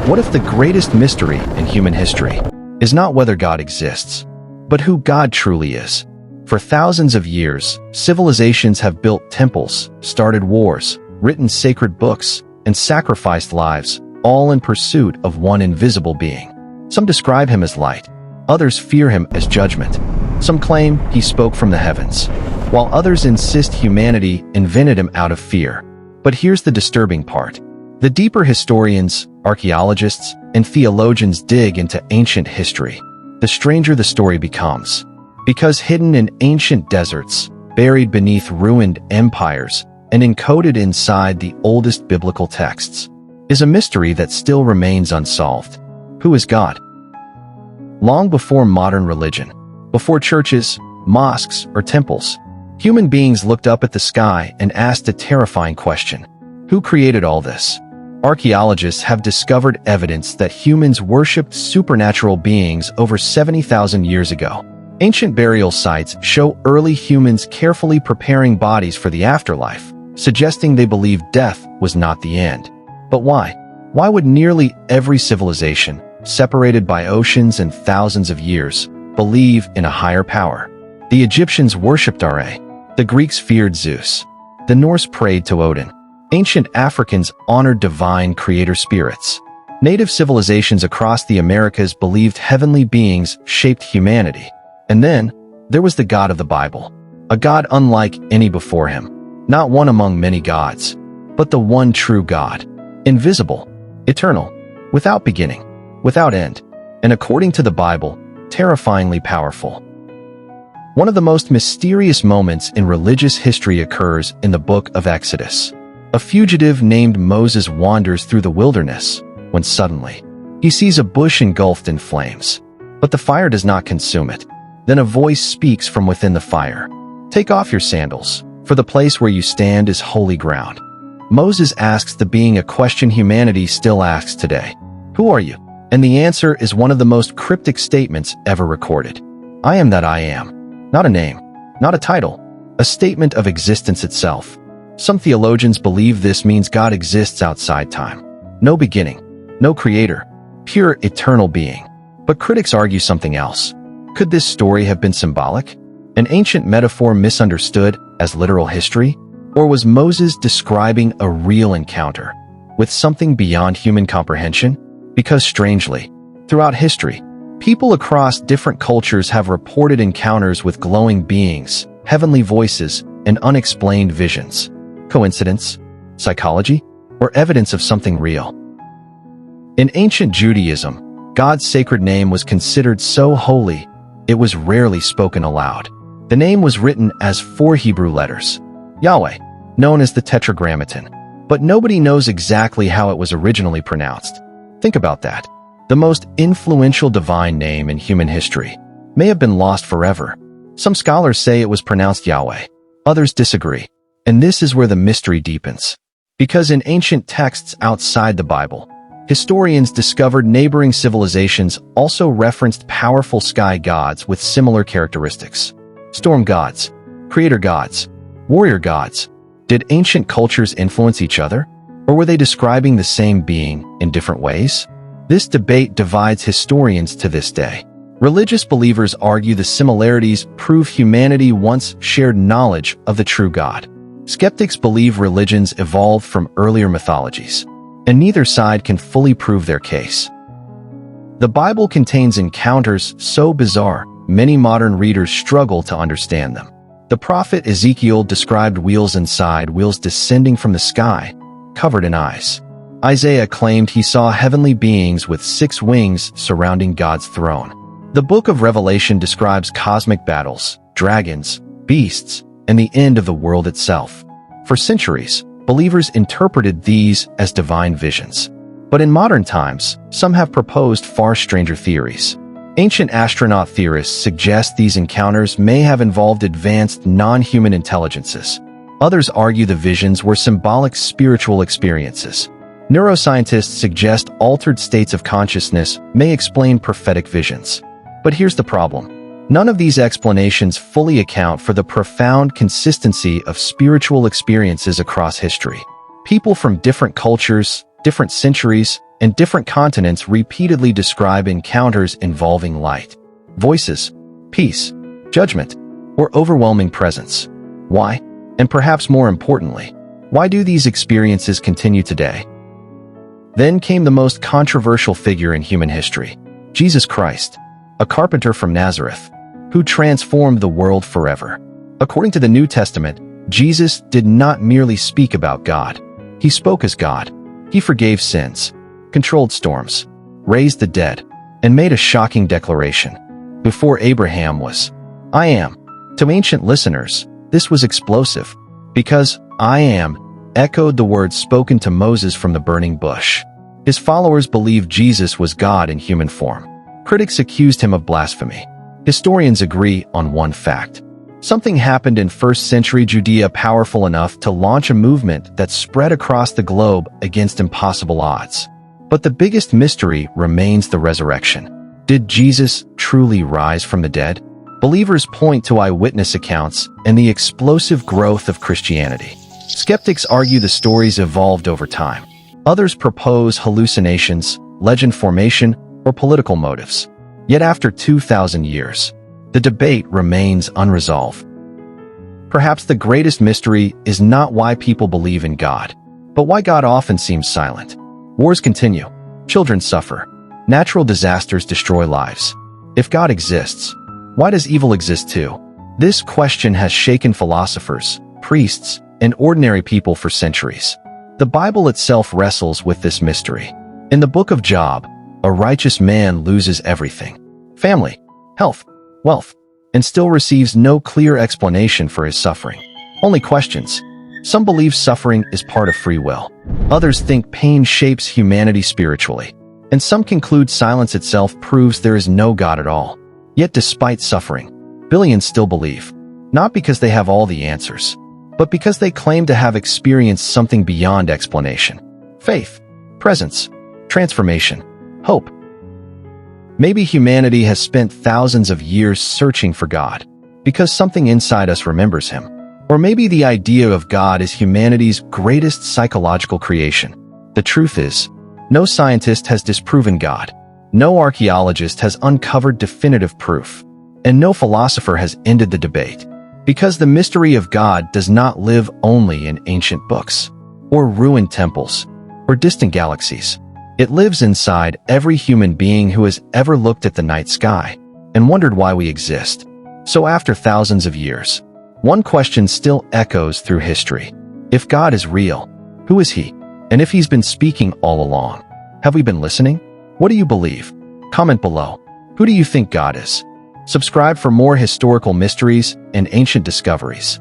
What if the greatest mystery in human history is not whether God exists, but who God truly is? For thousands of years, civilizations have built temples, started wars, written sacred books, and sacrificed lives, all in pursuit of one invisible being. Some describe him as light, others fear him as judgment. Some claim he spoke from the heavens, while others insist humanity invented him out of fear. But here's the disturbing part. The deeper historians, archaeologists, and theologians dig into ancient history, the stranger the story becomes. Because hidden in ancient deserts, buried beneath ruined empires, and encoded inside the oldest biblical texts, is a mystery that still remains unsolved. Who is God? Long before modern religion, before churches, mosques, or temples, human beings looked up at the sky and asked a terrifying question. Who created all this? Archaeologists have discovered evidence that humans worshipped supernatural beings over 70,000 years ago. Ancient burial sites show early humans carefully preparing bodies for the afterlife, suggesting they believed death was not the end. But why? Why would nearly every civilization, separated by oceans and thousands of years, believe in a higher power? The Egyptians worshipped Ra. The Greeks feared Zeus. The Norse prayed to Odin. Ancient Africans honored divine creator spirits. Native civilizations across the Americas believed heavenly beings shaped humanity. And then, there was the God of the Bible. A God unlike any before him. Not one among many gods, but the one true God. Invisible, eternal, without beginning, without end, and according to the Bible, terrifyingly powerful. One of the most mysterious moments in religious history occurs in the book of Exodus. A fugitive named Moses wanders through the wilderness, when suddenly, he sees a bush engulfed in flames. But the fire does not consume it. Then a voice speaks from within the fire. "Take off your sandals, for the place where you stand is holy ground." Moses asks the being a question humanity still asks today. Who are you? And the answer is one of the most cryptic statements ever recorded. I am that I am. Not a name, not a title, a statement of existence itself. Some theologians believe this means God exists outside time. No beginning, no creator, pure eternal being. But critics argue something else. Could this story have been symbolic? An ancient metaphor misunderstood as literal history? Or was Moses describing a real encounter with something beyond human comprehension? Because strangely, throughout history, people across different cultures have reported encounters with glowing beings, heavenly voices, and unexplained visions. Coincidence? Psychology? Or evidence of something real? In ancient Judaism, God's sacred name was considered so holy, it was rarely spoken aloud. The name was written as 4 Hebrew letters, Yahweh, known as the Tetragrammaton, but nobody knows exactly how it was originally pronounced. Think about that. The most influential divine name in human history may have been lost forever. Some scholars say it was pronounced Yahweh. Others disagree. And this is where the mystery deepens. Because in ancient texts outside the Bible, historians discovered neighboring civilizations also referenced powerful sky gods with similar characteristics. Storm gods, creator gods, warrior gods. Did ancient cultures influence each other? Or were they describing the same being in different ways? This debate divides historians to this day. Religious believers argue the similarities prove humanity once shared knowledge of the true God. Skeptics believe religions evolved from earlier mythologies, and neither side can fully prove their case. The Bible contains encounters so bizarre, many modern readers struggle to understand them. The prophet Ezekiel described wheels inside wheels descending from the sky, covered in eyes. Isaiah claimed he saw heavenly beings with 6 wings surrounding God's throne. The book of Revelation describes cosmic battles, dragons, beasts, and the end of the world itself. For centuries, believers interpreted these as divine visions. But in modern times, some have proposed far stranger theories. Ancient astronaut theorists suggest these encounters may have involved advanced non-human intelligences. Others argue the visions were symbolic spiritual experiences. Neuroscientists suggest altered states of consciousness may explain prophetic visions. But here's the problem. None of these explanations fully account for the profound consistency of spiritual experiences across history. People from different cultures, different centuries, and different continents repeatedly describe encounters involving light, voices, peace, judgment, or overwhelming presence. Why? And perhaps more importantly, why do these experiences continue today? Then came the most controversial figure in human history, Jesus Christ, a carpenter from Nazareth, who transformed the world forever. According to the New Testament, Jesus did not merely speak about God. He spoke as God. He forgave sins, controlled storms, raised the dead, and made a shocking declaration. Before Abraham was, I am. To ancient listeners, this was explosive, because I am echoed the words spoken to Moses from the burning bush. His followers believed Jesus was God in human form. Critics accused him of blasphemy. Historians agree on one fact. Something happened in first-century Judea powerful enough to launch a movement that spread across the globe against impossible odds. But the biggest mystery remains the resurrection. Did Jesus truly rise from the dead? Believers point to eyewitness accounts and the explosive growth of Christianity. Skeptics argue the stories evolved over time. Others propose hallucinations, legend formation, or political motives. Yet after 2,000 years, the debate remains unresolved. Perhaps the greatest mystery is not why people believe in God, but why God often seems silent. Wars continue. Children suffer. Natural disasters destroy lives. If God exists, why does evil exist too? This question has shaken philosophers, priests, and ordinary people for centuries. The Bible itself wrestles with this mystery. In the book of Job, a righteous man loses everything: family, health, wealth, and still receives no clear explanation for his suffering. Only questions. Some believe suffering is part of free will. Others think pain shapes humanity spiritually. And some conclude silence itself proves there is no God at all. Yet despite suffering, billions still believe. Not because they have all the answers, but because they claim to have experienced something beyond explanation. Faith, presence, transformation, hope. Maybe humanity has spent thousands of years searching for God because something inside us remembers him. Or maybe the idea of God is humanity's greatest psychological creation. The truth is, no scientist has disproven God. No archaeologist has uncovered definitive proof. And no philosopher has ended the debate. Because the mystery of God does not live only in ancient books, or ruined temples, or distant galaxies. It lives inside every human being who has ever looked at the night sky and wondered why we exist. So after thousands of years, one question still echoes through history. If God is real, who is he? And if he's been speaking all along, have we been listening? What do you believe? Comment below. Who do you think God is? Subscribe for more historical mysteries and ancient discoveries.